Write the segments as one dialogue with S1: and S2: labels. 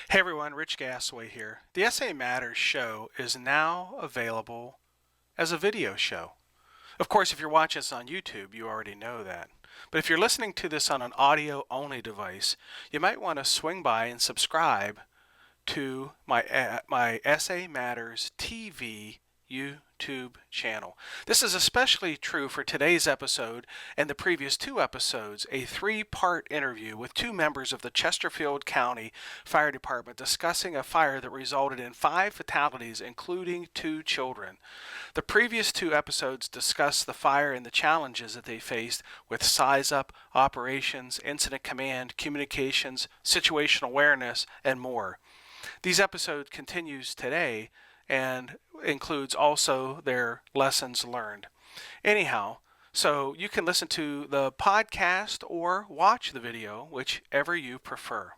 S1: Hey everyone, Rich Gasaway here. The SA Matters show is now available as a video show. Of course, if you're watching this on YouTube, you already know that. But if you're listening to this on an audio-only device, you might want to swing by and subscribe to my SA Matters TV YouTube channel. This is especially true for today's episode and the previous two episodes, a three-part interview with two members of the Chesterfield County Fire Department discussing a fire that resulted in 5 fatalities, including 2 children. The previous two episodes discussed the fire and the challenges that they faced with size up, operations, incident command, communications, situational awareness, and more. These episodes continues today and includes also their lessons learned. Anyhow, so you can listen to the podcast or watch the video, whichever you prefer.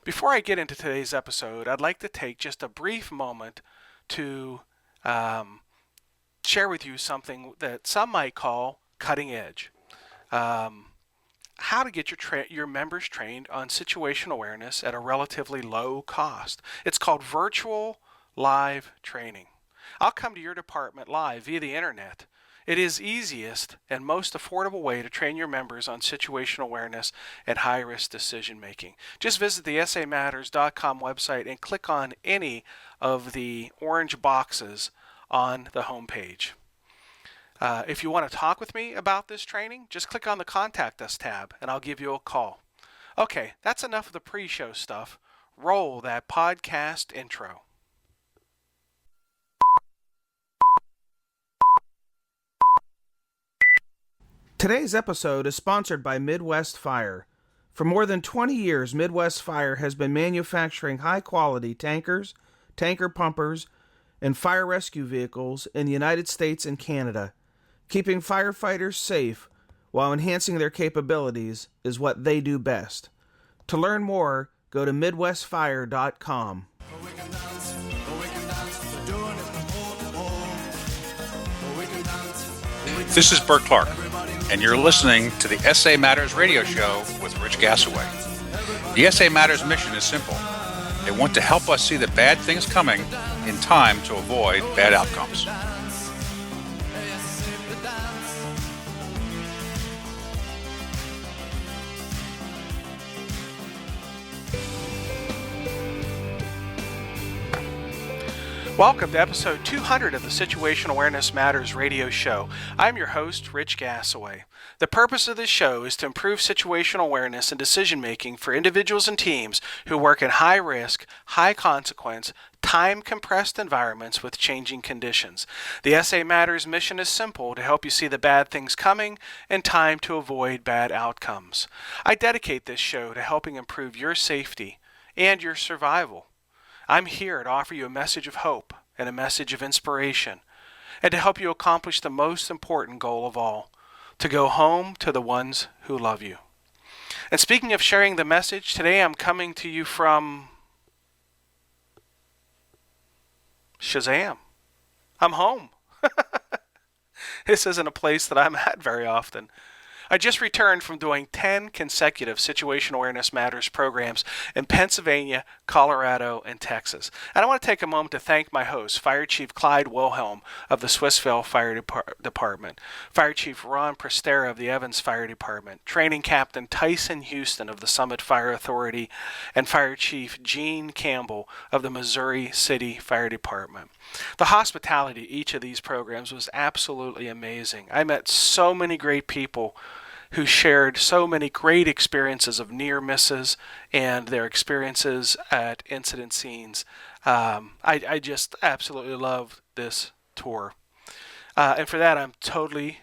S1: Before I get into today's episode, I'd like to take just a brief moment to share with you something that some might call cutting edge. How to get your members trained on situational awareness at a relatively low cost. It's called virtual live training. I'll come to your department live via the internet. It is easiest and most affordable way to train your members on situational awareness and high-risk decision making. Just visit the samatters.com website and click on any of the orange boxes on the homepage. If you want to talk with me about this training, just click on the Contact Us tab and I'll give you a call. Okay, that's enough of the pre-show stuff. Roll that podcast intro. Today's episode is sponsored by Midwest Fire. For more than 20 years, Midwest Fire has been manufacturing high-quality tankers, tanker pumpers, and fire rescue vehicles in the United States and Canada. Keeping firefighters safe while enhancing their capabilities is what they do best. To learn more, go to MidwestFire.com.
S2: This is Bert Clark, and you're listening to the SA Matters radio show with Rich Gasaway. The SA Matters mission is simple. They want to help us see the bad things coming in time to avoid bad outcomes.
S1: Welcome to episode 200 of the Situational Awareness Matters radio show. I'm your host, Rich Gasaway. The purpose of this show is to improve situational awareness and decision making for individuals and teams who work in high risk, high consequence, time compressed environments with changing conditions. The SA Matters mission is simple: to help you see the bad things coming in time to avoid bad outcomes. I dedicate this show to helping improve your safety and your survival. I'm here to offer you a message of hope and a message of inspiration, and to help you accomplish the most important goal of all: to go home to the ones who love you. And speaking of sharing the message, today I'm coming to you from Shazam. I'm home. This isn't a place that I'm at very often. I just returned from doing 10 consecutive Situational Awareness Matters programs in Pennsylvania, Colorado, and Texas. And I want to take a moment to thank my host, Fire Chief Clyde Wilhelm of the Swissvale Fire Department, Fire Chief Ron Prestera of the Evans Fire Department, Training Captain Tyson Houston of the Summit Fire Authority, and Fire Chief Gene Campbell of the Missouri City Fire Department. The hospitality at each of these programs was absolutely amazing. I met so many great people who shared so many great experiences of near misses and their experiences at incident scenes. I just absolutely loved this tour. And for that, I'm totally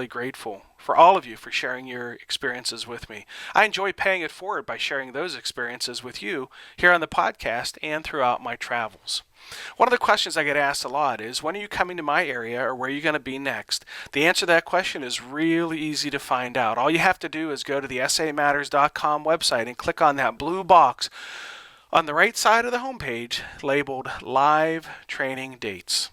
S1: grateful for all of you for sharing your experiences with me. I enjoy paying it forward by sharing those experiences with you here on the podcast and throughout my travels. One of the questions I get asked a lot is, when are you coming to my area, or where are you going to be next? The answer to that question is really easy to find out. All you have to do is go to the samatters.com website and click on that blue box on the right side of the homepage labeled Live Training Dates.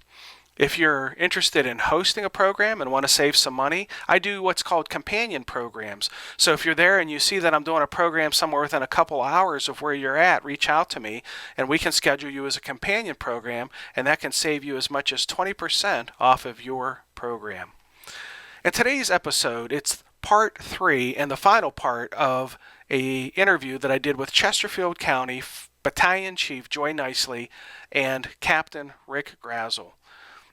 S1: If you're interested in hosting a program and want to save some money, I do what's called companion programs. So if you're there and you see that I'm doing a program somewhere within a couple hours of where you're at, reach out to me and we can schedule you as a companion program, and that can save you as much as 20% off of your program. In today's episode, it's part 3 and the final part of a interview that I did with Chesterfield County Battalion Chief Joy Knicely and Captain Rick Grassel.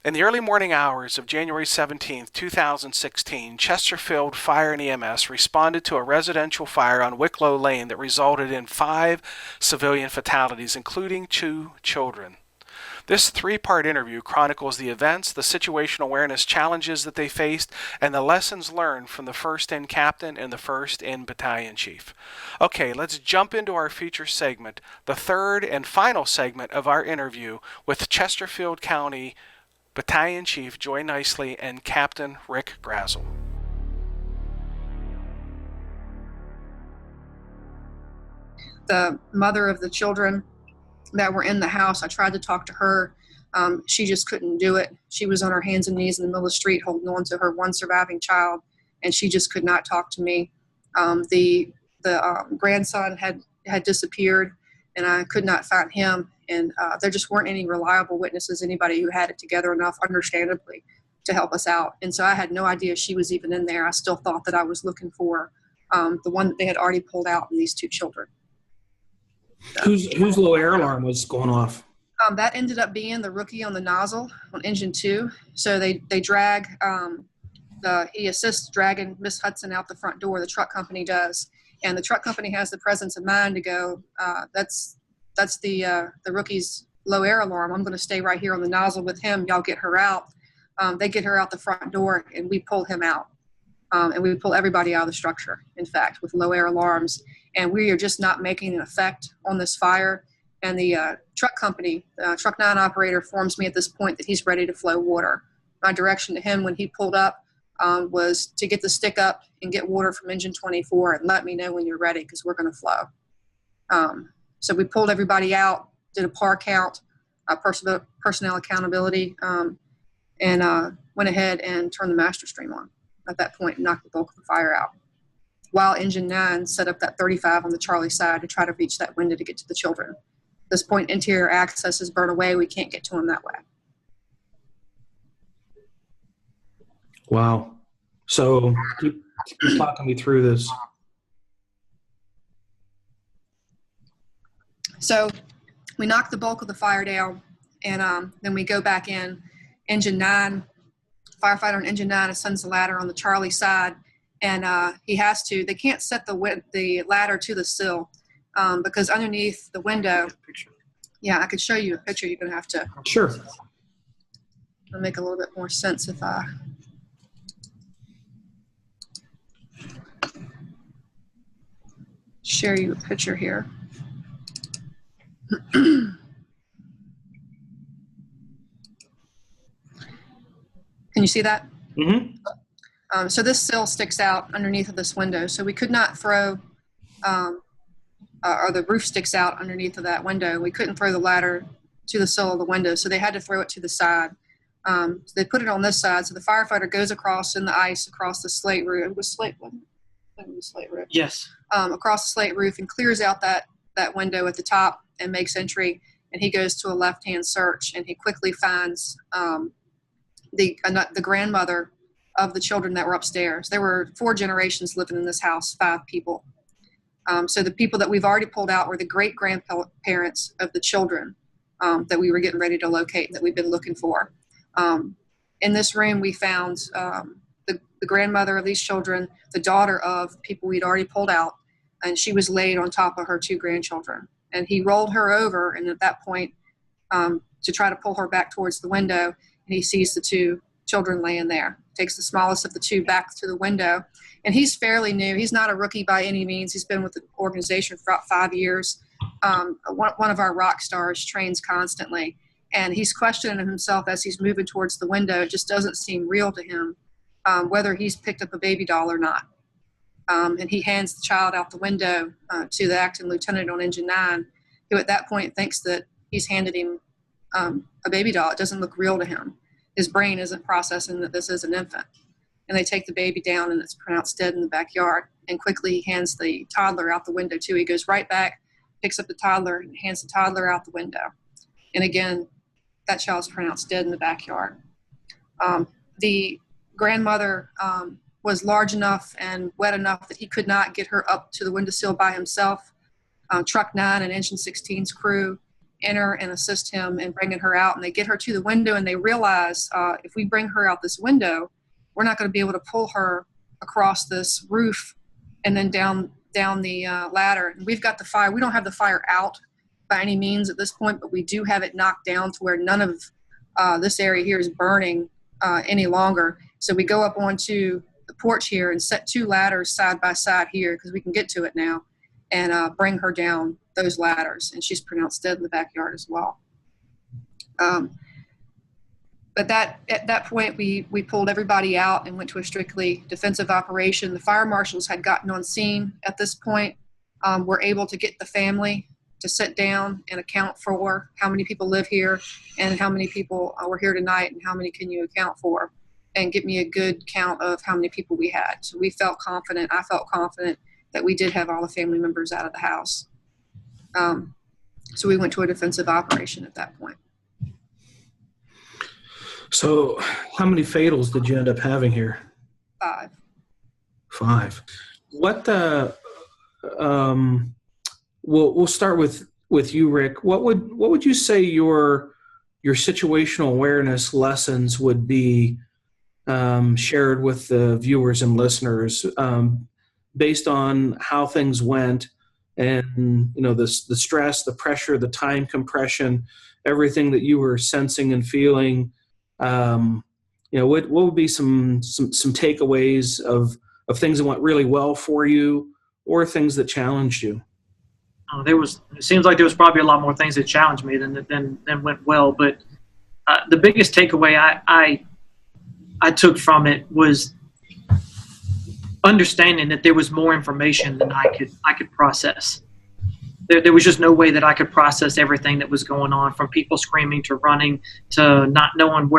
S1: In the early morning hours of January 17, 2016, Chesterfield Fire and EMS responded to a residential fire on Wicklow Lane that resulted in 5 civilian fatalities, including 2 children. This 3-part interview chronicles the events, the situational awareness challenges that they faced, and the lessons learned from the first-in captain and the first-in battalion chief. Okay, let's jump into our feature segment, the third and final segment of our interview with Chesterfield County Battalion Chief Joy Knicely and Captain Rick Grassel.
S3: The mother of the children that were in the house, I tried to talk to her. She just couldn't do it. She was on her hands and knees in the middle of the street holding on to her one surviving child, and she just could not talk to me. The grandson had disappeared, and I could not find him. And there just weren't any reliable witnesses, anybody who had it together enough, understandably, to help us out. And so I had no idea she was even in there. I still thought that I was looking for the one that they had already pulled out, and these 2 children.
S4: Whose low air alarm was going off?
S3: That ended up being the rookie on the nozzle on engine 2. So they drag, he assists dragging Miss Hudson out the front door. The truck company does. And the truck company has the presence of mind to go, that's the rookie's low air alarm. I'm going to stay right here on the nozzle with him. Y'all get her out. They get her out the front door, and we pull him out. And we pull everybody out of the structure, in fact, with low air alarms. And we are just not making an effect on this fire. And the truck company, truck 9 operator, informs me at this point that he's ready to flow water. My direction to him when he pulled up was to get the stick up and get water from engine 24 and let me know when you're ready, because we're going to flow. So we pulled everybody out, did a PAR count, personnel accountability, and went ahead and turned the master stream on at that point and knocked the bulk of the fire out, while engine 9 set up that 35 on the Charlie side to try to reach that window to get to the children. At this point, interior access is burned away. We can't get to them that way.
S4: Wow. So keep talking me through this.
S3: So we knock the bulk of the fire down, and then we go back in. Engine 9, firefighter on engine 9 ascends the ladder on the Charlie side, and they can't set the ladder to the sill because underneath the window, I could show you a picture. You're going to have to.
S4: Sure.
S3: It'll make a little bit more sense if I. Share you a picture here. Can you see that?
S4: Mm-hmm.
S3: So this sill sticks out underneath of this window. So we could not throw, or the roof sticks out underneath of that window. We couldn't throw the ladder to the sill of the window. So they had to throw it to the side. So they put it on this side. So the firefighter goes across in the ice, across the slate roof. It was slate, wasn't it? I think it was slate roof.
S4: Yes.
S3: Across the slate roof and clears out that window at the top and makes entry. And he goes to a left-hand search, and he quickly finds the grandmother of the children that were upstairs. There were 4 generations living in this house, 5 people. So the people that we've already pulled out were the great-grandparents of the children that we were getting ready to locate, that we've been looking for. In this room, we found the grandmother of these children, the daughter of people we'd already pulled out, and she was laid on top of her 2 grandchildren. And he rolled her over, and at that point, to try to pull her back towards the window, and he sees the 2 children laying there. Takes the smallest of the 2 back to the window, and he's fairly new. He's not a rookie by any means. He's been with the organization for about 5 years. One of our rock stars, trains constantly, and he's questioning himself as he's moving towards the window. It just doesn't seem real to him, whether he's picked up a baby doll or not. And he hands the child out the window to the acting lieutenant on engine 9, who at that point thinks that he's handed him a baby doll. It doesn't look real to him. his brain isn't processing that this is an infant. And they take the baby down, and it's pronounced dead in the backyard. And quickly he hands the toddler out the window too. He goes right back, picks up the toddler, and hands the toddler out the window. And again, that child's pronounced dead in the backyard. The grandmother was large enough and wet enough that he could not get her up to the windowsill by himself. Truck 9 and Engine 16's crew enter and assist him in bringing her out. And they get her to the window, and they realize if we bring her out this window, we're not going to be able to pull her across this roof and then down the ladder. And we've got the fire. We don't have the fire out by any means at this point, but we do have it knocked down to where none of this area here is burning any longer. So we go up onto the porch here and set 2 ladders side by side here, because we can get to it now, and bring her down those ladders. And she's pronounced dead in the backyard as well. But at that point, we pulled everybody out and went to a strictly defensive operation. The fire marshals had gotten on scene at this point. Were able to get the family to sit down and account for how many people live here and how many people were here tonight and how many can you account for, and give me a good count of how many people we had. So we felt confident. I felt confident that we did have all the family members out of the house. So we went to a defensive operation at that point.
S4: So how many fatals did you end up having here?
S3: 5.
S4: 5. What we'll start with you, Rick. What would you say your situational awareness lessons would be shared with the viewers and listeners based on how things went, and the stress, the pressure, the time compression, everything that you were sensing and feeling? What would be some takeaways of things that went really well for you, or things that challenged you?
S5: It seems like there was probably a lot more things that challenged me than went well. But the biggest takeaway I took from it was understanding that there was more information than I could process. There was just no way that I could process everything that was going on, from people screaming to running to not knowing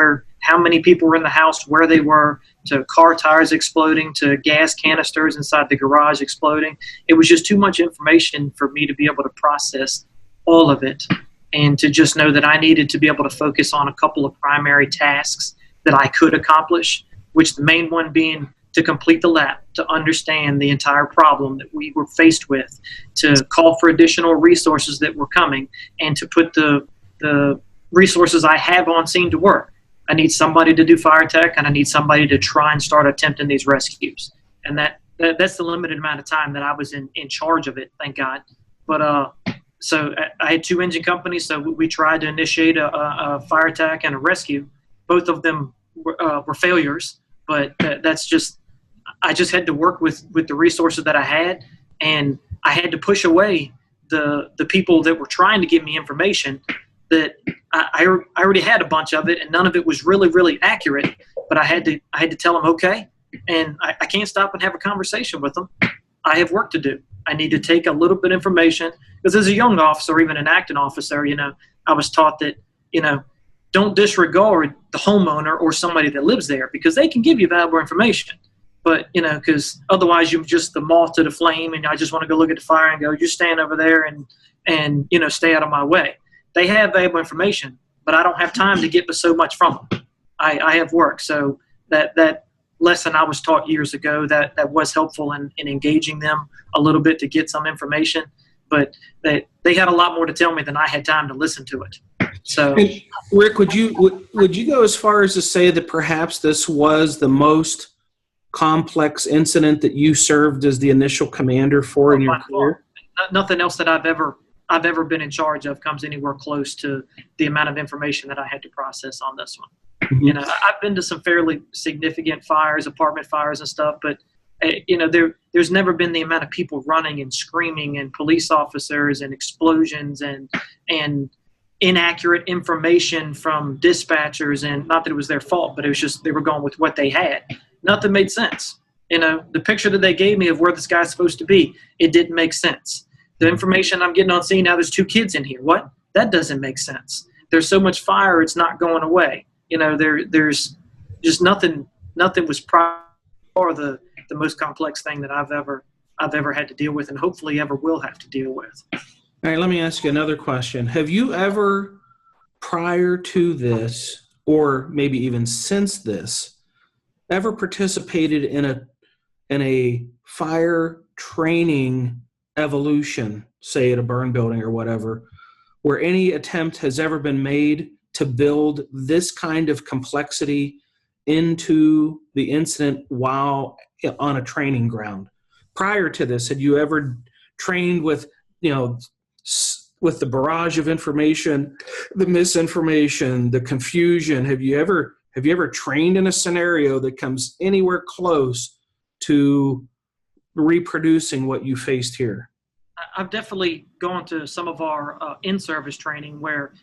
S5: how many people were in the house, where they were, to car tires exploding, to gas canisters inside the garage exploding. It was just too much information for me to be able to process all of it, and to just know that I needed to be able to focus on a couple of primary tasks that I could accomplish, which the main one being to complete the lap, to understand the entire problem that we were faced with, to call for additional resources that were coming, and to put the resources I have on scene to work. I need somebody to do fire tech, and I need somebody to try and start attempting these rescues. And that's the limited amount of time that I was in charge of it, thank God. But so I had 2 engine companies, so we tried to initiate a fire tech and a rescue. Both of them were failures, but I just had to work with the resources that I had, and I had to push away the people that were trying to give me information that I already had a bunch of it, and none of it was really, really accurate. But I had to tell them, okay, and I can't stop and have a conversation with them. I have work to do. I need to take a little bit of information, because as a young officer, or even an acting officer, I was taught that, don't disregard the homeowner or somebody that lives there, because they can give you valuable information. But, because otherwise you're just the moth to the flame, and I just want to go look at the fire and go, you stand over there and stay out of my way. They have valuable information, but I don't have time to get so much from them. I have work. So that lesson I was taught years ago, that was helpful in engaging them a little bit to get some information. But they had a lot more to tell me than I had time to listen to it. So,
S4: and Rick, would you go as far as to say that perhaps this was the most complex incident that you served as the initial commander for in your career?
S5: Nothing else that I've ever been in charge of comes anywhere close to the amount of information that I had to process on this one. Mm-hmm. I've been to some fairly significant fires, apartment fires and stuff, but there's never been the amount of people running and screaming, and police officers, and explosions, and inaccurate information from dispatchers. And not that it was their fault, but it was just they were going with what they had. Nothing made sense. The picture that they gave me of where this guy's supposed to be, it didn't make sense. The information I'm getting on scene now, there's 2 kids in here. What? That doesn't make sense. There's so much fire, it's not going away. There's just nothing was or the most complex thing that I've ever had to deal with, and hopefully ever will have to deal with.
S4: All right, let me ask you another question. Have you ever, prior to this, or maybe even since this, ever participated in a fire training evolution, say at a burn building or whatever, where any attempt has ever been made to build this kind of complexity into the incident while on a training ground? Prior to this, had you ever trained with, with the barrage of information, the misinformation, the confusion? Have you ever trained in a scenario that comes anywhere close to reproducing what you faced here?
S5: I've definitely gone to some of our in-service training where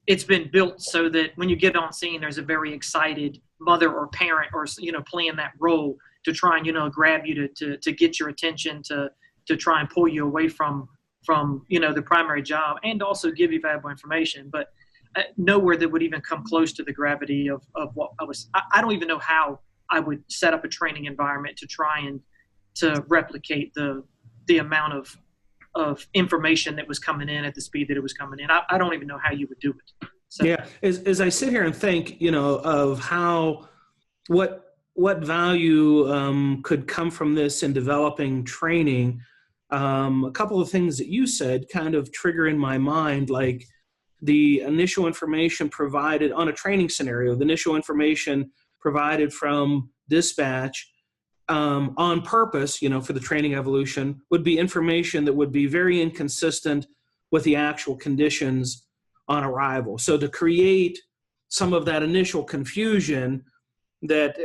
S5: it's been built so that when you get on scene, there's a very excited mother or parent or, playing that role to try and, grab you to get your attention, to try and pull you away from, the primary job, and also give you valuable information. But nowhere that would even come close to the gravity of what I don't even know how I would set up a training environment to try and to replicate the amount of information that was coming in at the speed that it was coming in. I don't even know how you would do it. So,
S4: yeah, as I sit here and think, of how what value could come from this in developing training, a couple of things that you said kind of trigger in my mind, like the initial information provided on a training scenario, the initial information provided from dispatch on purpose, for the training evolution, would be information that would be very inconsistent with the actual conditions on arrival. So to create some of that initial confusion that,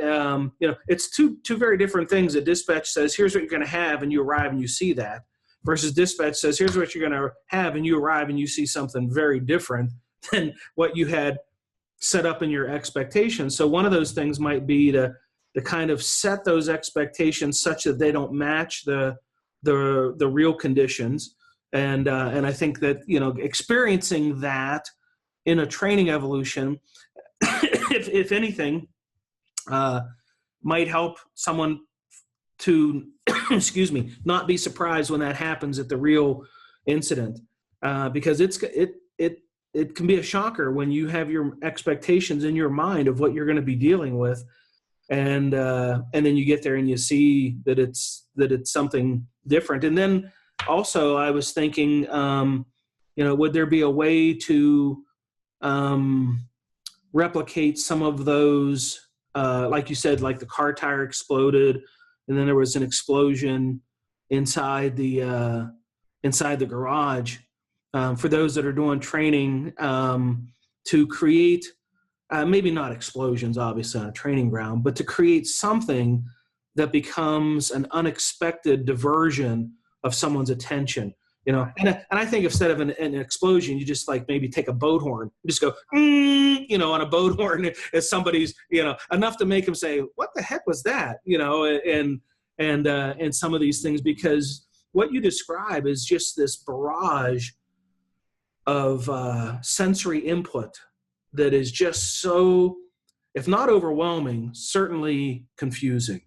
S4: it's two very different things. That dispatch says, here's what you're going to have, and you arrive and you see that, versus dispatch says, here's what you're going to have, and you arrive and you see something very different than what you had set up in your expectations. So one of those things might be to kind of set those expectations such that they don't match the real conditions. And I think that, experiencing that in a training evolution, if anything, might help someone to, not be surprised when that happens at the real incident, because it can be a shocker when you have your expectations in your mind of what you're going to be dealing with, and then you get there and you see that it's something different. And then also I was thinking, would there be a way to replicate some of those, like you said, like the car tire exploded, and then there was an explosion inside the garage, for those that are doing training, to create, maybe not explosions, obviously, on a training ground, but to create something that becomes an unexpected diversion of someone's attention. And I think instead of an explosion, you just like maybe take a boat horn, you just go, on a boat horn as somebody's, enough to make them say, what the heck was that? And some of these things, because what you describe is just this barrage of sensory input that is just so, if not overwhelming, certainly confusing.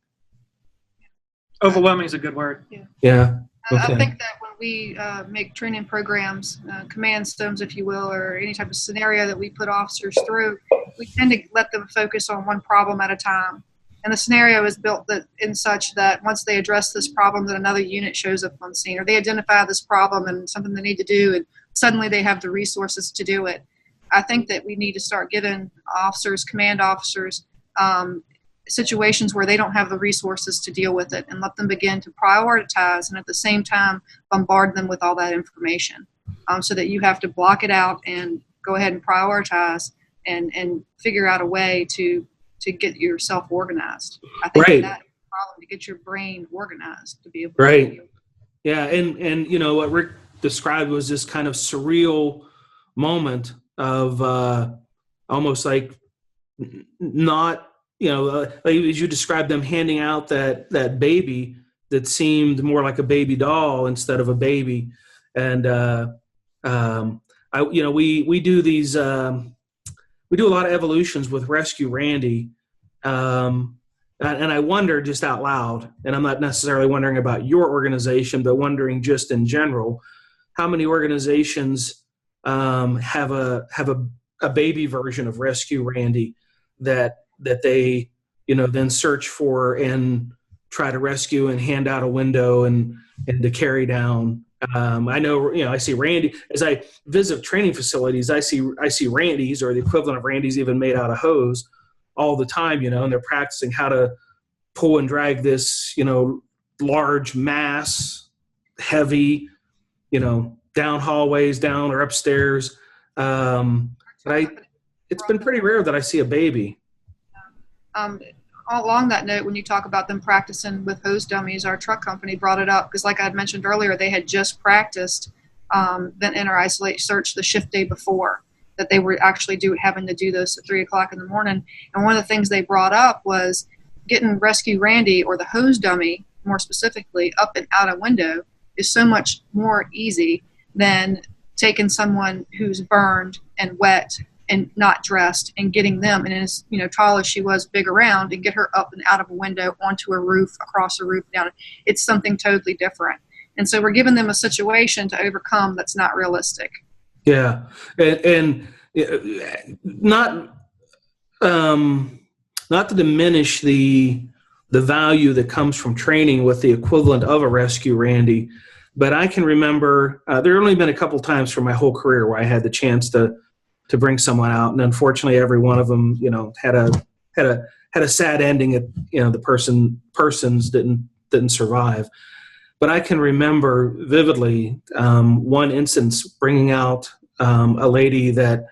S5: Overwhelming is a good word.
S4: Yeah. Okay.
S3: I think that when we make training programs, command stones, if you will, or any type of scenario that we put officers through, we tend to let them focus on one problem at a time. And the scenario is built in such that once they address this problem, that another unit shows up on scene, or they identify this problem and something they need to do, and suddenly they have the resources to do it. I think that we need to start giving officers, command officers, situations where they don't have the resources to deal with it, and let them begin to prioritize, and at the same time bombard them with all that information, so that you have to block it out and go ahead and prioritize and figure out a way to get yourself organized. I think
S4: right.
S3: that's the problem, to get your brain organized to be able
S4: right.
S3: to
S4: Yeah, and what Rick described was this kind of surreal moment of almost like not, like as you described, them handing out that baby that seemed more like a baby doll instead of a baby. And we do these we do a lot of evolutions with Rescue Randy. And I wonder just out loud, and I'm not necessarily wondering about your organization, but wondering just in general, how many organizations have a baby version of Rescue Randy that they then search for and try to rescue and hand out a window and to carry down. I know, I see Randy as I visit training facilities. I see Randys, or the equivalent of Randys, even made out of hose, all the time. And they're practicing how to pull and drag this, large mass, heavy, down hallways, down or upstairs. But it's been pretty rare that I see a baby.
S3: Along that note, when you talk about them practicing with hose dummies, our truck company brought it up because, like I had mentioned earlier, they had just practiced vent enter isolate search the shift day before, that they were actually having to do this at 3 o'clock in the morning. And one of the things they brought up was getting Rescue Randy, or the hose dummy more specifically, up and out a window is so much more easy than taking someone who's burned and wet and not dressed and getting them, and as tall as she was, big around, and get her up and out of a window, onto a roof, across a roof, down. It's something totally different. And so we're giving them a situation to overcome that's not realistic.
S4: Yeah. And not to diminish the value that comes from training with the equivalent of a Rescue Randy, but I can remember there have only been a couple times for my whole career where I had the chance to bring someone out, and unfortunately, every one of them, had a sad ending. The persons didn't survive. But I can remember vividly one instance bringing out a lady that,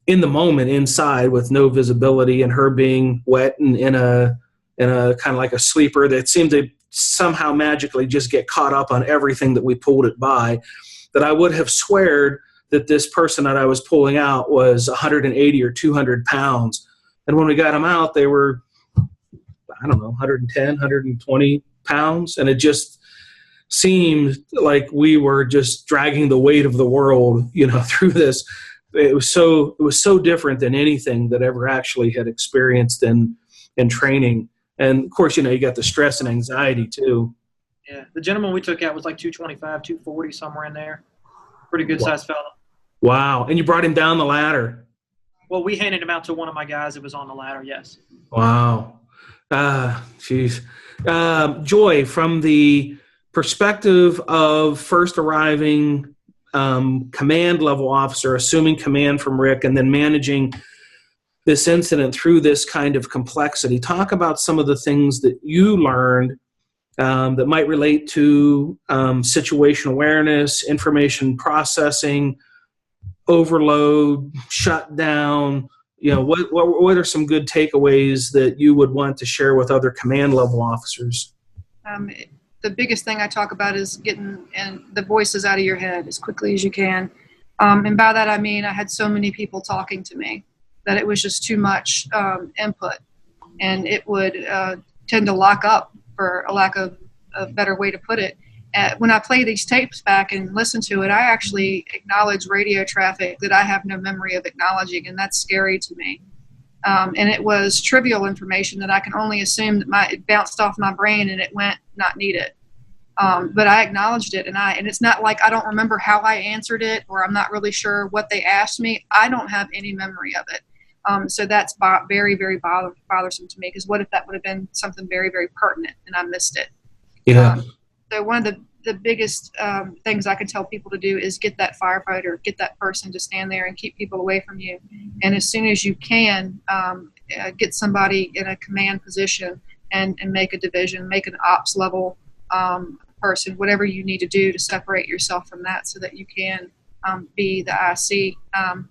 S4: in the moment, inside with no visibility, and her being wet and in a kind of like a sleeper that seemed to somehow magically just get caught up on everything that we pulled it by, that I would have sweared that this person that I was pulling out was 180 or 200 pounds. And when we got them out, they were, 110, 120 pounds. And it just seemed like we were just dragging the weight of the world, through this. It was so different than anything that ever actually had experienced in training. And of course, you got the stress and anxiety too.
S5: Yeah. The gentleman we took out was like 225, 240, somewhere in there. Pretty good sized fella.
S4: Wow. And you brought him down the ladder.
S5: Well, we handed him out to one of my guys that was on the ladder, yes.
S4: Wow. Geez. Joy, from the perspective of first arriving command level officer, assuming command from Rick, and then managing this incident through this kind of complexity, talk about some of the things that you learned that might relate to situational awareness, information processing, overload, shutdown. What are some good takeaways that you would want to share with other command level officers?
S3: The biggest thing I talk about is getting the voices out of your head as quickly as you can. And by that I mean I had so many people talking to me that it was just too much input, and it would tend to lock up, for a lack of a better way to put it. When I play these tapes back and listen to it, I actually acknowledge radio traffic that I have no memory of acknowledging, and that's scary to me. And it was trivial information that I can only assume that it bounced off my brain and it went not needed. But I acknowledged it, and it's not like I don't remember how I answered it, or I'm not really sure what they asked me. I don't have any memory of it. So that's very, very bothersome to me, because what if that would have been something very, very pertinent and I missed it?
S4: Yeah.
S3: So one of the biggest things I can tell people to do is get that firefighter, get that person to stand there and keep people away from you. And as soon as you can, get somebody in a command position and make a division, make an ops level person, whatever you need to do to separate yourself from that so that you can be the IC.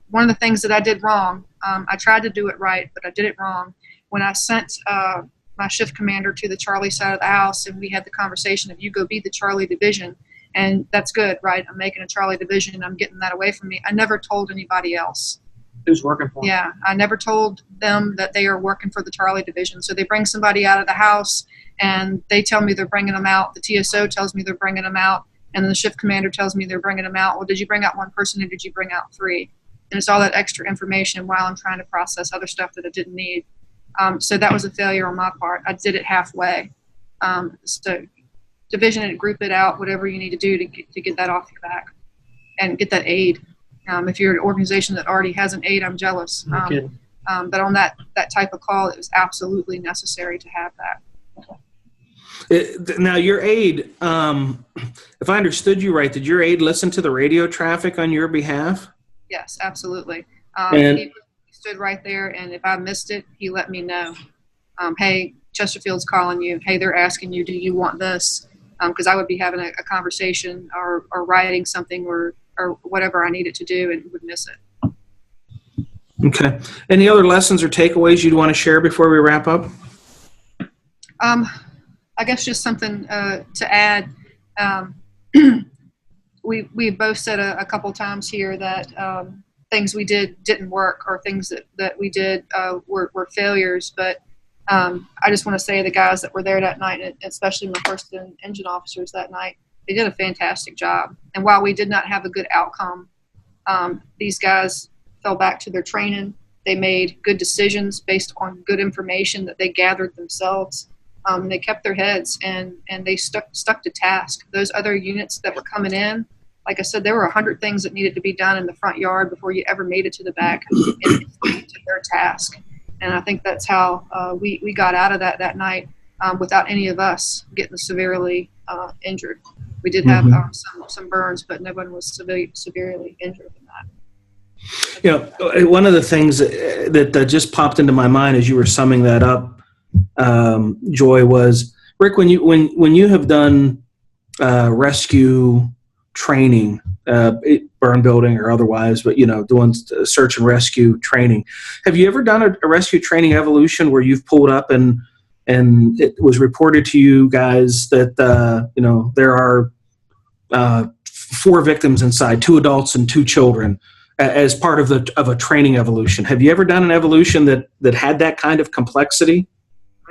S3: One of the things that I did wrong, I tried to do it right, but I did it wrong. When I sent my shift commander to the Charlie side of the house, and we had the conversation of, you go be the Charlie division, and that's good, right? I'm making a Charlie division and I'm getting that away from me. I never told anybody else.
S5: Who's working for them?
S3: Yeah, I never told them that they are working for the Charlie division. So they bring somebody out of the house and they tell me they're bringing them out. The TSO tells me they're bringing them out, and then the shift commander tells me they're bringing them out. Well, did you bring out one person or did you bring out three? and it's all that extra information while I'm trying to process other stuff that I didn't need. So that was a failure on my part. I did it halfway. So division it, group it out, whatever you need to do to get that off your back and get that aid. If you're an organization that already has an aid, I'm jealous. But on that type of call, it was absolutely necessary to have that.
S4: Now, your aide, if I understood you right, did your aide listen to the radio traffic on your behalf?
S3: Yes, absolutely.
S4: And
S3: He stood right there, and if I missed it, he let me know. Hey, Chesterfield's calling you. Hey, they're asking you, do you want this? Because I would be having a conversation or writing something or whatever I needed to do and would miss it.
S4: Okay. Any other lessons or takeaways you'd want to share before we wrap up?
S3: I guess just something to add. We both said a couple times here that things we didn't work, or things that we did were failures. But I just want to say the guys that were there that night, and especially my first engine officers that night, they did a fantastic job. And while we did not have a good outcome, these guys fell back to their training. They made good decisions based on good information that they gathered themselves. They kept their heads and they stuck to task. Those other units that were coming in, like I said, there were 100 things that needed to be done in the front yard before you ever made it to the back and to their task. And I think that's how we got out of that night without any of us getting severely injured. We did have some burns, but no one was severely injured in that.
S4: You know, one of the things that just popped into my mind as you were summing that up, Joy, was, Rick, when you have done rescue training, burn building or otherwise, but doing search and rescue training, have you ever done a rescue training evolution where you've pulled up and it was reported to you guys that there are 4 victims inside, 2 adults and 2 children, as part of a training evolution? Have you ever done an evolution that had that kind of complexity?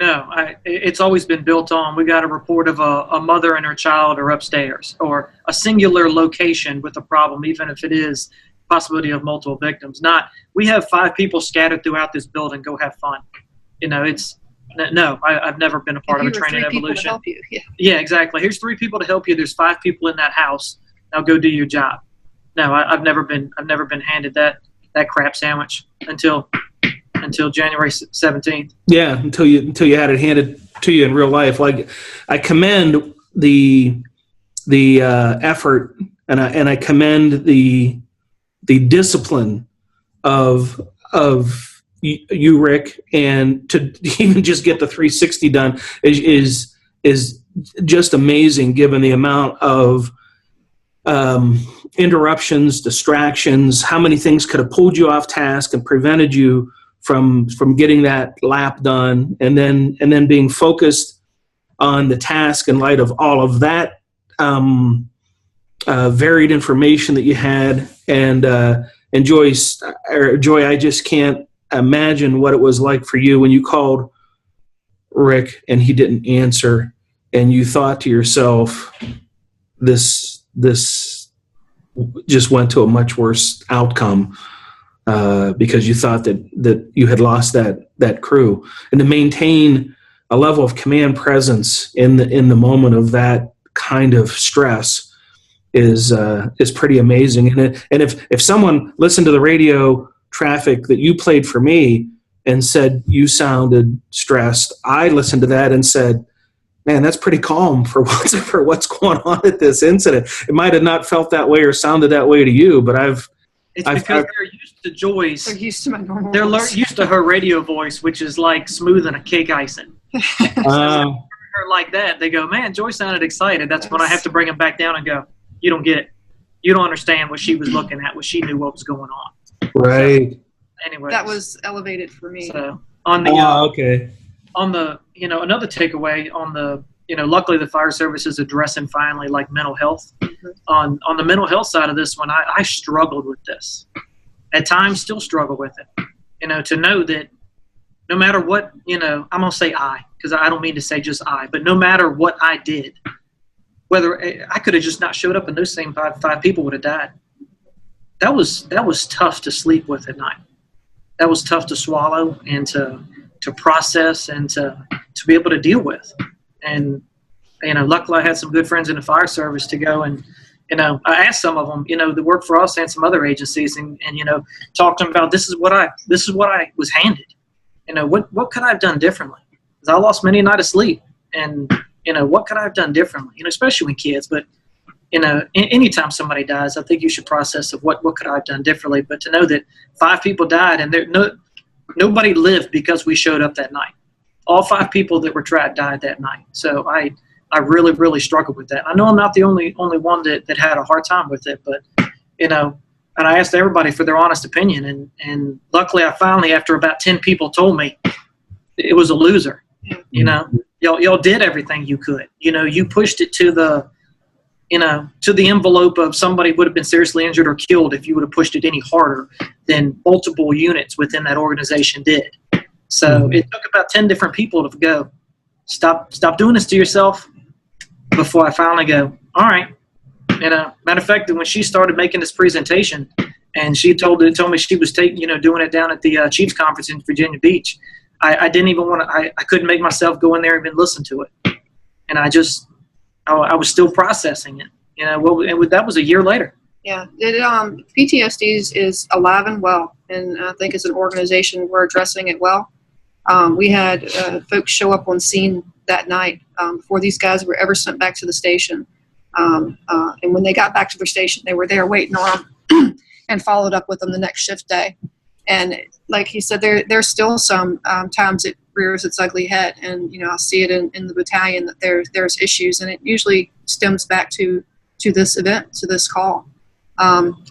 S5: No, it's always been built on. We got a report of a mother and her child are upstairs, or a singular location with a problem, even if it is possibility of multiple victims. Not, we have 5 people scattered throughout this building, go have fun. I've never been a part of a training evolution.
S3: Help you.
S5: Yeah, exactly. Here's 3 people to help you. There's 5 people in that house. Now go do your job. No, I've never been handed that crap sandwich until January 17th.
S4: Yeah, until you had it handed to you in real life. Like, I commend the effort, and I commend the discipline of you, Rick, and to even just get the 360 done is just amazing, given the amount of interruptions, distractions, how many things could have pulled you off task and prevented you from getting that lap done, and then being focused on the task in light of all of that varied information that you had. And Joy, I just can't imagine what it was like for you when you called Rick and he didn't answer, and you thought to yourself, this just went to a much worse outcome, because you thought that you had lost that crew. And to maintain a level of command presence in the moment of that kind of stress is pretty amazing. And if someone listened to the radio traffic that you played for me and said you sounded stressed, I listened to that and said, man, that's pretty calm for what's going on at this incident. It might have not felt that way or sounded that way to you, but
S5: It's because they're used to Joy's.
S3: They're used to my normal
S5: They're
S3: voice.
S5: used to her radio voice, which is like smooth and a cake icing. Her like that, they go, man, Joy sounded excited. That's when I have to bring them back down and go, you don't get it. You don't understand what she was looking at, what she knew what was going on.
S4: right.
S5: So, anyway,
S3: That was elevated for me.
S5: so on the
S4: Okay.
S5: on the another takeaway on the luckily the fire service is addressing finally like mental health. On the mental health side of this one, I struggled with this. At times still struggle with it. To know that no matter what, I'm going to say because I don't mean to say just but no matter what I did, whether I could have just not showed up and those same five people would have died. that was tough to sleep with at night. That was tough to swallow and to process and to be able to deal with. And, luckily I had some good friends in the fire service to go and, I asked some of them, that work for us and some other agencies and talked to them about this is what I was handed. What could I have done differently? Because I lost many a night of sleep, and what could I have done differently? Especially with kids. But anytime somebody dies, I think you should process of what could I have done differently. But to know that 5 people died and nobody lived because we showed up that night. All 5 people that were tried died that night. So I really, really struggled with that. I know I'm not the only one that had a hard time with it, but and I asked everybody for their honest opinion, and luckily I finally, after about 10 people told me, it was a loser. Y'all did everything you could. You pushed it to the envelope of somebody would have been seriously injured or killed if you would have pushed it any harder than multiple units within that organization did. So it took about 10 different people to go, stop doing this to yourself, before I finally go, all right. Matter of fact, when she started making this presentation, and she told me she was doing it down at the Chiefs Conference in Virginia Beach, I didn't even want to. I couldn't make myself go in there and even listen to it, and I was still processing it. That was a year later.
S3: Yeah, PTSD is alive and well, and I think as an organization we're addressing it well. We had folks show up on scene that night before these guys were ever sent back to the station. And when they got back to their station, they were there waiting on them and followed up with them the next shift day. And like he said, there's still some times it rears its ugly head. And, I see it in the battalion that there's issues, and it usually stems back to this event, to this call.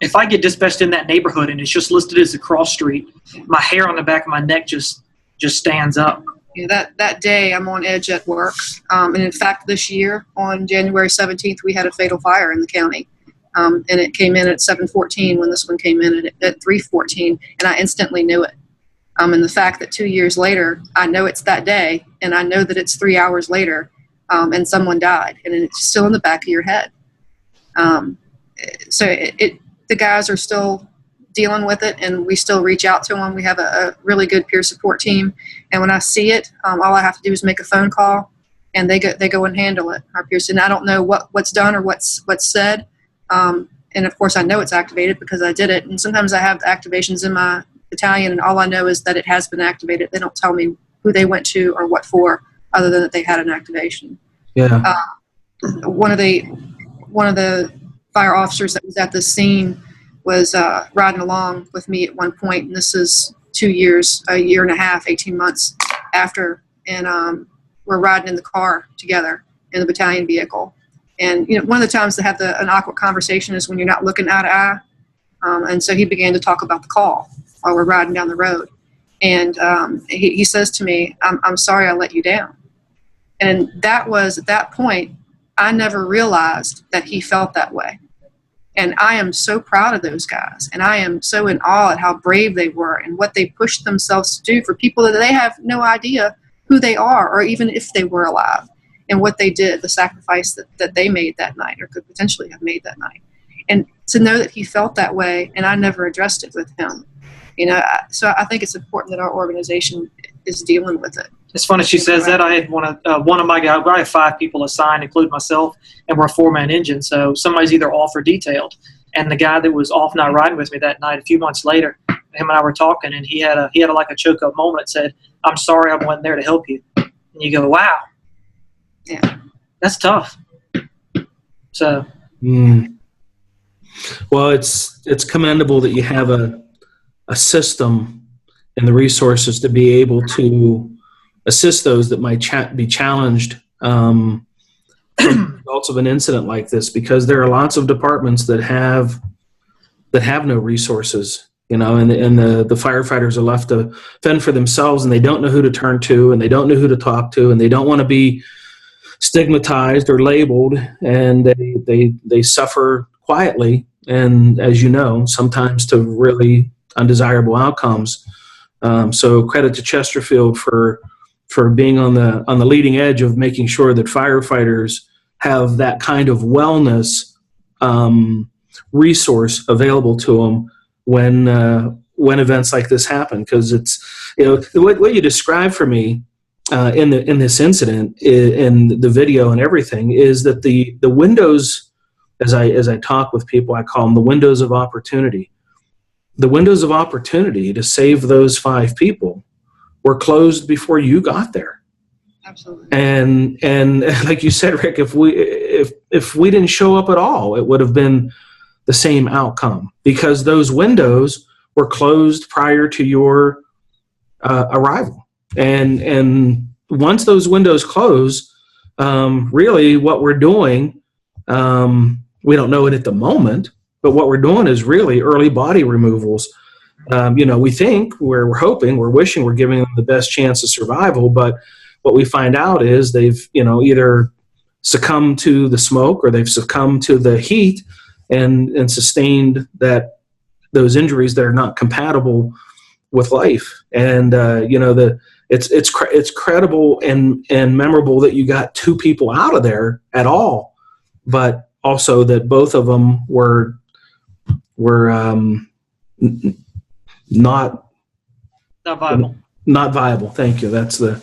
S5: If I get dispatched in that neighborhood and it's just listed as a cross street, my hair on the back of my neck just stands up.
S3: That day I'm on edge at work. And in fact, this year on January 17th, we had a fatal fire in the county. And it came in at 7:14 when this one came in at 3:14, and I instantly knew it. And the fact that 2 years later, I know it's that day, and I know that it's 3 hours later, and someone died, and it's still in the back of your head. So the guys are still dealing with it, and we still reach out to them. We have a really good peer support team, and when I see it, all I have to do is make a phone call, and they go and handle it. Our peers, and I don't know what's done or what's said, and of course I know it's activated because I did it. And sometimes I have activations in my battalion, and all I know is that it has been activated. They don't tell me who they went to or what for, other than that they had an activation.
S4: Yeah.
S3: One of the fire officers that was at the scene was riding along with me at one point, and this is 2 years, a year and a half, 18 months after, and we're riding in the car together in the battalion vehicle. And one of the times to have an awkward conversation is when you're not looking eye to eye. And so he began to talk about the call while we're riding down the road, and he says to me, "I'm sorry I let you down." And that was at that point I never realized that he felt that way. And I am so proud of those guys, and I am so in awe at how brave they were and what they pushed themselves to do for people that they have no idea who they are, or even if they were alive, and what they did, the sacrifice that they made that night or could potentially have made that night. And to know that he felt that way, and I never addressed it with him, so I think it's important that our organization is dealing with it.
S5: It's funny she says that. I had one of my guys. I have 5 people assigned, including myself, and we're a 4-man engine. So somebody's either off or detailed. And the guy that was off not riding with me that night, a few months later, him and I were talking, and he had a choke up moment. Said, "I'm sorry, I wasn't there to help you." And you go, "Wow,
S3: yeah,
S5: that's tough." So,
S4: well, it's commendable that you have a system and the resources to be able to assist those that might be challenged from the results of an incident like this, because there are lots of departments that have no resources, and the firefighters are left to fend for themselves, and they don't know who to turn to, and they don't know who to talk to, and they don't want to be stigmatized or labeled, and they suffer quietly, and as you know, sometimes to really undesirable outcomes. So credit to Chesterfield for being on the leading edge of making sure that firefighters have that kind of wellness resource available to them when events like this happen. Because it's, what you described for me in this incident, in the video and everything, is that the windows, as I talk with people, I call them the windows of opportunity. The windows of opportunity to save those 5 people were closed before you got there.
S3: Absolutely.
S4: And like you said, Rick, if we didn't show up at all, it would have been the same outcome, because those windows were closed prior to your arrival. And once those windows close, really what we're doing, we don't know it at the moment, but what we're doing is really early body removals. We think, we're hoping, we're wishing we're giving them the best chance of survival, but what we find out is they've, either succumbed to the smoke or they've succumbed to the heat and sustained those injuries that are not compatible with life. And it's credible and memorable that you got 2 people out of there at all, but also that both of them were not
S5: viable.
S4: Not viable. Thank you. That's the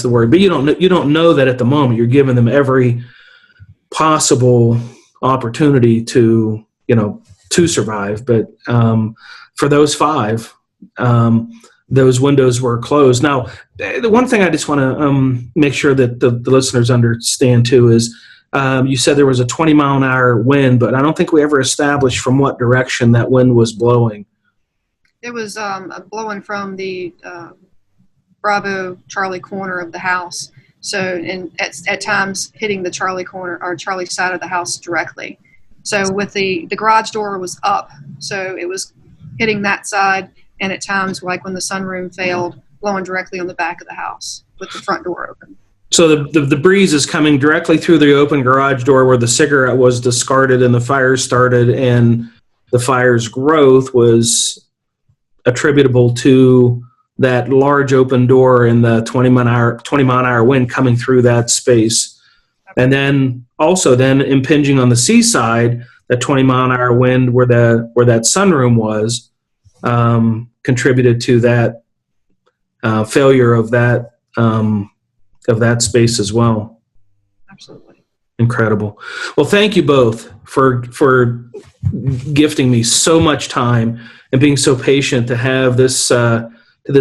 S4: word. But you don't know that at the moment. You're giving them every possible opportunity to survive. But for those 5, those windows were closed. Now, the one thing I just want to make sure that the listeners understand too is, you said there was a 20-mile-an-hour wind, but I don't think we ever established from what direction that wind was blowing.
S3: It was blowing from the Bravo Charlie corner of the house. So, and at times hitting the Charlie corner or Charlie side of the house directly. So with the garage door was up, so it was hitting that side, and at times, like when the sunroom failed, blowing directly on the back of the house with the front door open.
S4: So the breeze is coming directly through the open garage door where the cigarette was discarded and the fire started, and the fire's growth was attributable to that large open door and the 20-mile-an-hour wind coming through that space. And then also impinging on the seaside, that 20-mile-an-hour wind where that sunroom was contributed to that failure of that space as well.
S3: Absolutely.
S4: Incredible. Well, thank you both for gifting me so much time and being so patient to have this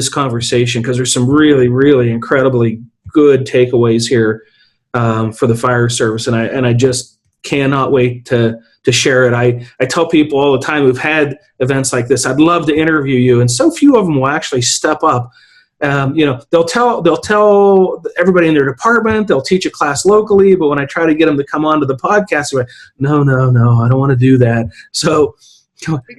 S4: conversation, because there's some really, really incredibly good takeaways here for the fire service, and I just cannot wait to share it. I tell people all the time who've had events like this, I'd love to interview you, and so few of them will actually step up. They'll tell everybody in their department, they'll teach a class locally, but when I try to get them to come onto the podcast, they're like, no, I don't want to do that. So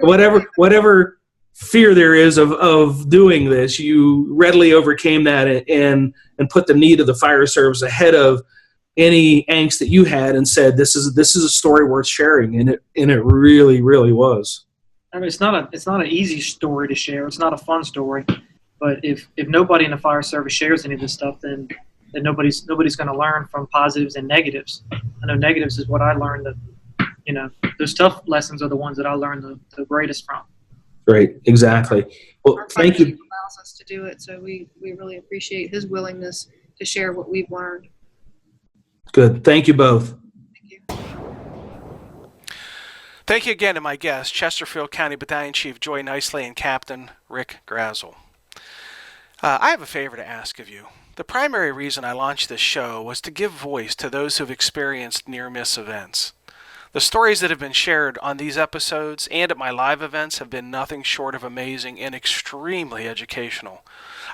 S4: whatever fear there is of doing this, you readily overcame that and put the need of the fire service ahead of any angst that you had, and said, this is a story worth sharing, and it really, really was.
S5: I mean, it's not an easy story to share. It's not a fun story. But if nobody in the fire service shares any of this stuff, then nobody's going to learn from positives and negatives. I know negatives is what I learned. That those tough lessons are the ones that I learned the greatest from.
S4: Great, exactly. Well,
S3: Our
S4: thank
S3: fire
S4: you.
S3: chief allows us to do it, so we really appreciate his willingness to share what we've learned.
S4: Good. Thank you both.
S3: Thank you.
S1: Thank you again to my guests, Chesterfield County Battalion Chief Joy Knicely and Captain Rick Grassel. I have a favor to ask of you. The primary reason I launched this show was to give voice to those who've experienced near-miss events. The stories that have been shared on these episodes and at my live events have been nothing short of amazing and extremely educational.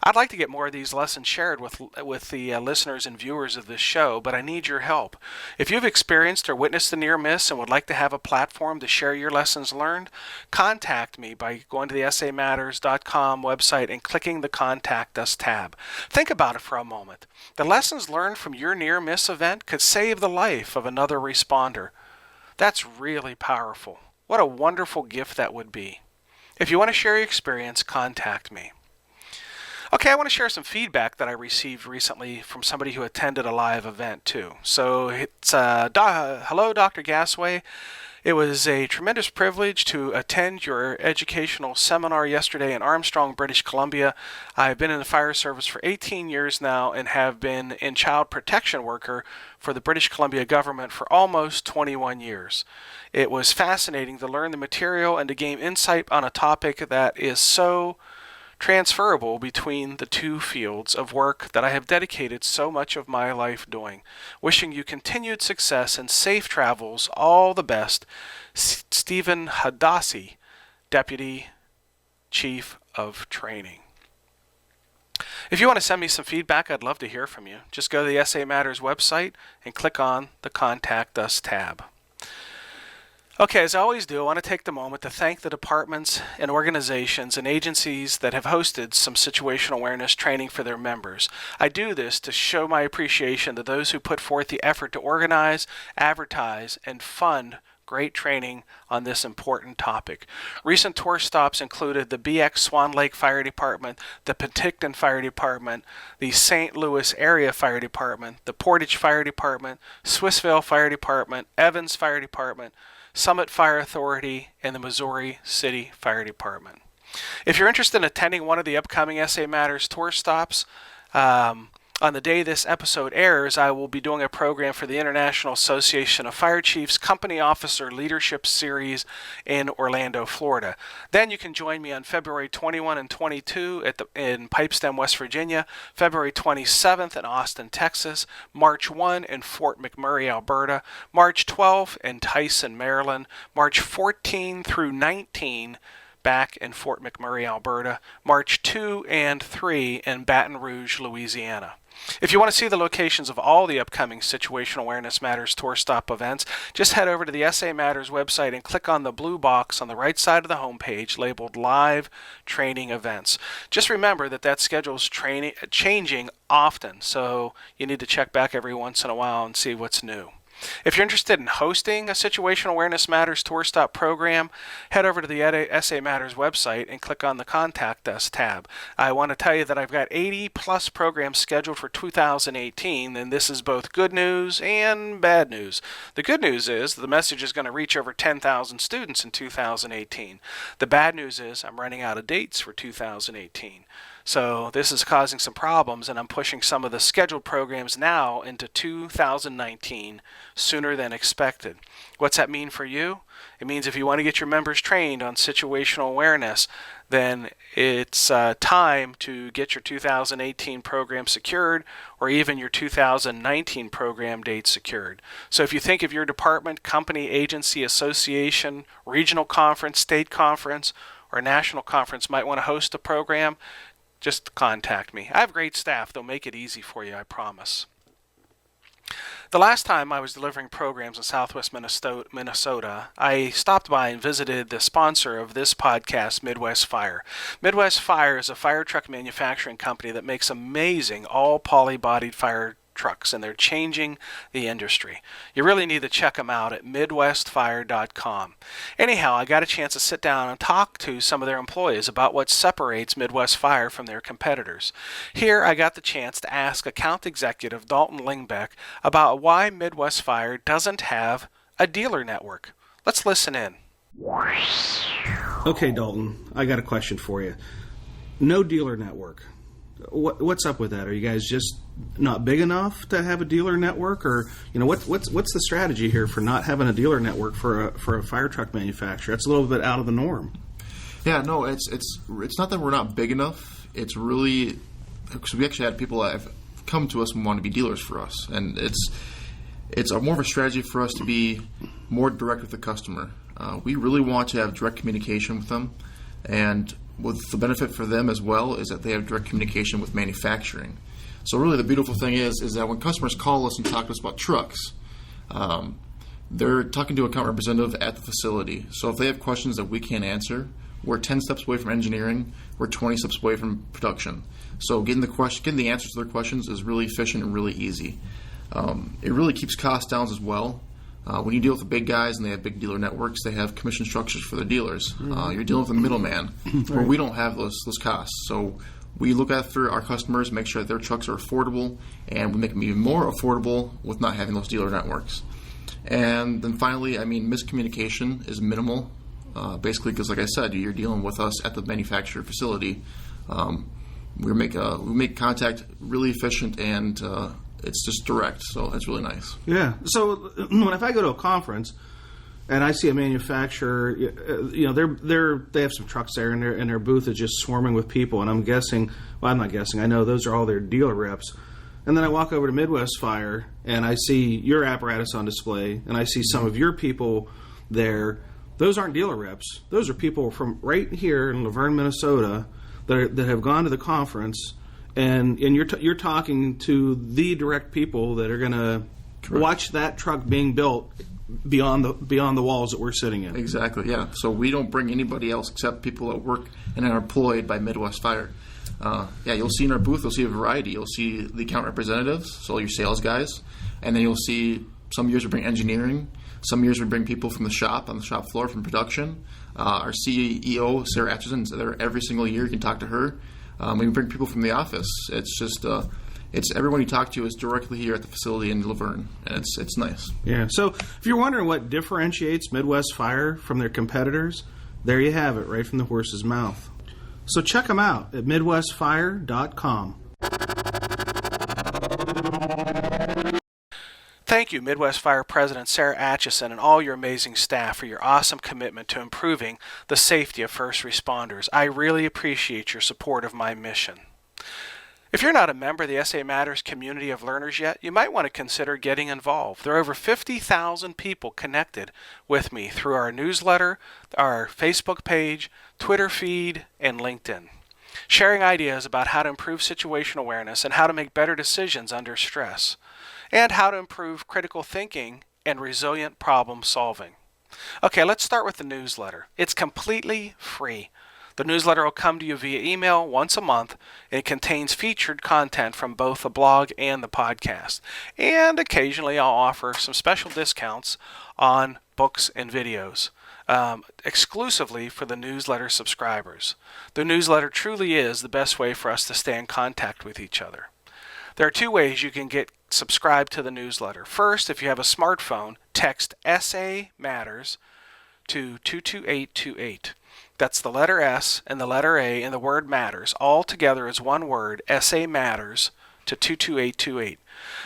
S1: I'd like to get more of these lessons shared with the listeners and viewers of this show, but I need your help. If you've experienced or witnessed a near miss and would like to have a platform to share your lessons learned, contact me by going to the SAMatters.com website and clicking the Contact Us tab. Think about it for a moment. The lessons learned from your near miss event could save the life of another responder. That's really powerful. What a wonderful gift that would be. If you want to share your experience, contact me. Okay, I want to share some feedback that I received recently from somebody who attended a live event too. So it's hello, Dr. Gasway. It was a tremendous privilege to attend your educational seminar yesterday in Armstrong, British Columbia. I've been in the fire service for 18 years now and have been in child protection worker for the British Columbia government for almost 21 years. It was fascinating to learn the material and to gain insight on a topic that is so transferable between the two fields of work that I have dedicated so much of my life doing. Wishing you continued success and safe travels. All the best. Stephen Hadassi, Deputy Chief of Training. If you want to send me some feedback, I'd love to hear from you. Just go to the SA Matters website and click on the Contact Us tab. Okay, as I always do, I want to take the moment to thank the departments and organizations and agencies that have hosted some situational awareness training for their members. I do this to show my appreciation to those who put forth the effort to organize, advertise, and fund great training on this important topic. Recent tour stops included the BX Swan Lake Fire Department, the Penticton Fire Department, the St. Louis Area Fire Department, the Portage Fire Department, Swissvale Fire Department, Evans Fire Department, Summit Fire Authority, and the Missouri City Fire Department. If you're interested in attending one of the upcoming SA Matters tour stops, on the day this episode airs, I will be doing a program for the International Association of Fire Chiefs Company Officer Leadership Series in Orlando, Florida. Then you can join me on February 21 and 22 in Pipestem, West Virginia, February 27th in Austin, Texas, March 1 in Fort McMurray, Alberta, March 12 in Tyson, Maryland, March 14 through 19 back in Fort McMurray, Alberta, March 2 and 3 in Baton Rouge, Louisiana. If you want to see the locations of all the upcoming Situational Awareness Matters tour stop events, just head over to the SA Matters website and click on the blue box on the right side of the homepage labeled Live Training Events. Just remember that schedule is changing often, so you need to check back every once in a while and see what's new. If you're interested in hosting a Situational Awareness Matters Tour Stop program, head over to the SA Matters website and click on the Contact Us tab. I want to tell you that I've got 80 plus programs scheduled for 2018, and this is both good news and bad news. The good news is the message is going to reach over 10,000 students in 2018. The bad news is I'm running out of dates for 2018. So this is causing some problems, and I'm pushing some of the scheduled programs now into 2019 sooner than expected. What's that mean for you? It means if you want to get your members trained on situational awareness, then it's time to get your 2018 program secured, or even your 2019 program date secured. So if you think of your department, company, agency, association, regional conference, state conference, or national conference might want to host a program, just contact me. I have great staff. They'll make it easy for you, I promise. The last time I was delivering programs in Southwest Minnesota, I stopped by and visited the sponsor of this podcast, Midwest Fire. Midwest Fire is a fire truck manufacturing company that makes amazing all-poly-bodied fire trucks, and they're changing the industry. You really need to check them out at midwestfire.com. Anyhow, I got a chance to sit down and talk to some of their employees about what separates Midwest Fire from their competitors. Here, I got the chance to ask account executive Dalton Lingbeck about why Midwest Fire doesn't have a dealer network. Let's listen in.
S4: Okay, Dalton, I got a question for you. No dealer network. What's up with that? Are you guys just not big enough to have a dealer network, or what's the strategy here for not having a dealer network for a fire truck manufacturer? That's a little bit out of the norm.
S6: Yeah, no, it's not that we're not big enough. It's really because we actually had people that have come to us and want to be dealers for us, and it's more of a strategy for us to be more direct with the customer. We really want to have direct communication with them, and with the benefit for them as well is that they have direct communication with manufacturing. So really the beautiful thing is that when customers call us and talk to us about trucks, they're talking to an account representative at the facility. So if they have questions that we can't answer, we're 10 steps away from engineering, we're 20 steps away from production. So getting the answers to their questions is really efficient and really easy. It really keeps costs down as well. When you deal with the big guys and they have big dealer networks, they have commission structures for their dealers. You're dealing with a middleman where we don't have those costs. So we look after our customers, make sure that their trucks are affordable, and we make them even more affordable with not having those dealer networks. And then finally, I mean, miscommunication is minimal, basically because, like I said, you're dealing with us at the manufacturer facility. We make contact really efficient, and it's just direct, so that's really nice.
S4: Yeah. So if I go to a conference and I see a manufacturer, they have some trucks there, and their booth is just swarming with people, and I'm not guessing, I know those are all their dealer reps. And then I walk over to Midwest Fire, and I see your apparatus on display, and I see some of your people there. Those aren't dealer reps. Those are people from right here in Laverne, Minnesota, that have gone to the conference, and you're talking to the direct people that are going to watch that truck being built beyond the walls that we're sitting in.
S6: Exactly. Yeah. So we don't bring anybody else except people that work and are employed by Midwest Fire. You'll see in our booth, you'll see a variety. You'll see the account representatives, so your sales guys, and then you'll see some years we bring engineering, some years we bring people from the shop, on the shop floor from production. Our CEO, Sarah Atchison, is there every single year. You can talk to her. We bring people from the office. It's just, everyone you talk to is directly here at the facility in Laverne, and it's nice.
S4: Yeah. So if you're wondering what differentiates Midwest Fire from their competitors, there you have it, right from the horse's mouth. So check them out at MidwestFire.com.
S1: Thank you, Midwest Fire President Sarah Atchison and all your amazing staff for your awesome commitment to improving the safety of first responders. I really appreciate your support of my mission. If you're not a member of the SA Matters community of learners yet, you might want to consider getting involved. There are over 50,000 people connected with me through our newsletter, our Facebook page, Twitter feed, and LinkedIn, sharing ideas about how to improve situational awareness and how to make better decisions under stress, and how to improve critical thinking and resilient problem solving. Okay, let's start with the newsletter. It's completely free. The newsletter will come to you via email once a month, and it contains featured content from both the blog and the podcast. And occasionally I'll offer some special discounts on books and videos, exclusively for the newsletter subscribers. The newsletter truly is the best way for us to stay in contact with each other. There are two ways you can get subscribed to the newsletter. First, if you have a smartphone, text SA Matters to 22828. That's the letter S and the letter A and the word matters, all together as one word, SA Matters, to 22828.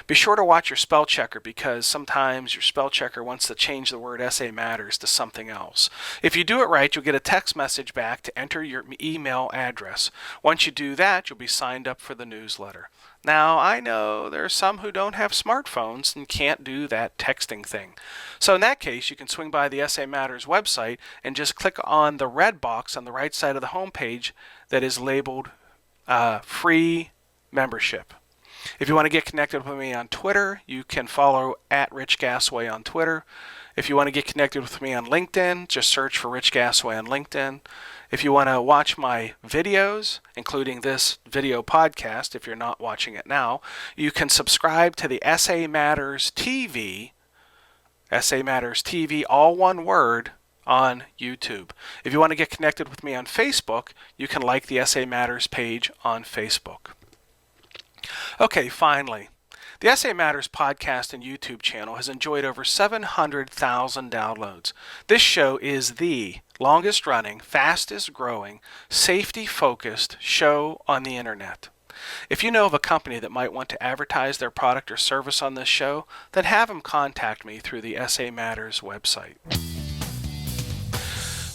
S1: Be sure to watch your spell checker, because sometimes your spell checker wants to change the word SA Matters to something else. If you do it right, you'll get a text message back to enter your email address. Once you do that, you'll be signed up for the newsletter. Now, I know there are some who don't have smartphones and can't do that texting thing. So in that case, you can swing by the SA Matters website and just click on the red box on the right side of the home page that is labeled free membership. If you want to get connected with me on Twitter, you can follow at Rich Gasaway on Twitter. If you want to get connected with me on LinkedIn, just search for Rich Gasaway on LinkedIn. If you want to watch my videos, including this video podcast, if you're not watching it now, you can subscribe to the SA Matters TV, all one word, on YouTube. If you want to get connected with me on Facebook, you can like the SA Matters page on Facebook. Okay, finally, the SA Matters podcast and YouTube channel has enjoyed over 700,000 downloads. This show is the longest running, fastest growing, safety focused show on the internet. If you know of a company that might want to advertise their product or service on this show, then have them contact me through the SA Matters website.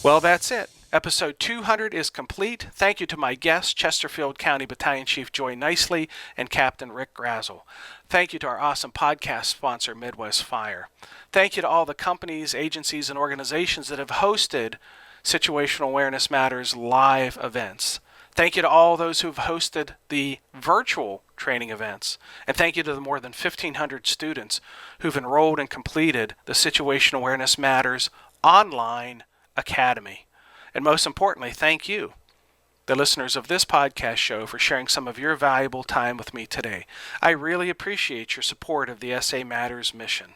S1: Well, that's it. Episode 200 is complete. Thank you to my guests, Chesterfield County Battalion Chief Joy Knicely and Captain Rick Grassel. Thank you to our awesome podcast sponsor, Midwest Fire. Thank you to all the companies, agencies, and organizations that have hosted Situational Awareness Matters live events. Thank you to all those who have hosted the virtual training events. And thank you to the more than 1,500 students who've enrolled and completed the Situational Awareness Matters online academy. And most importantly, thank you, the listeners of this podcast show, for sharing some of your valuable time with me today. I really appreciate your support of the SA Matters mission.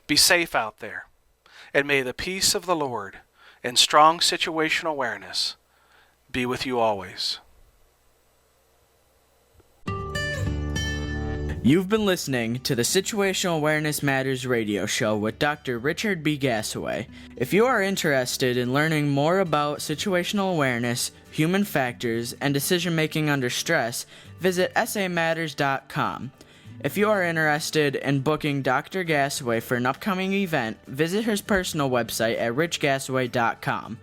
S1: Be safe out there, and may the peace of the Lord and strong situational awareness be with you always.
S7: You've been listening to the Situational Awareness Matters radio show with Dr. Richard B. Gassaway. If you are interested in learning more about situational awareness, human factors, and decision-making under stress, visit samatters.com. If you are interested in booking Dr. Gassaway for an upcoming event, visit his personal website at richgassaway.com.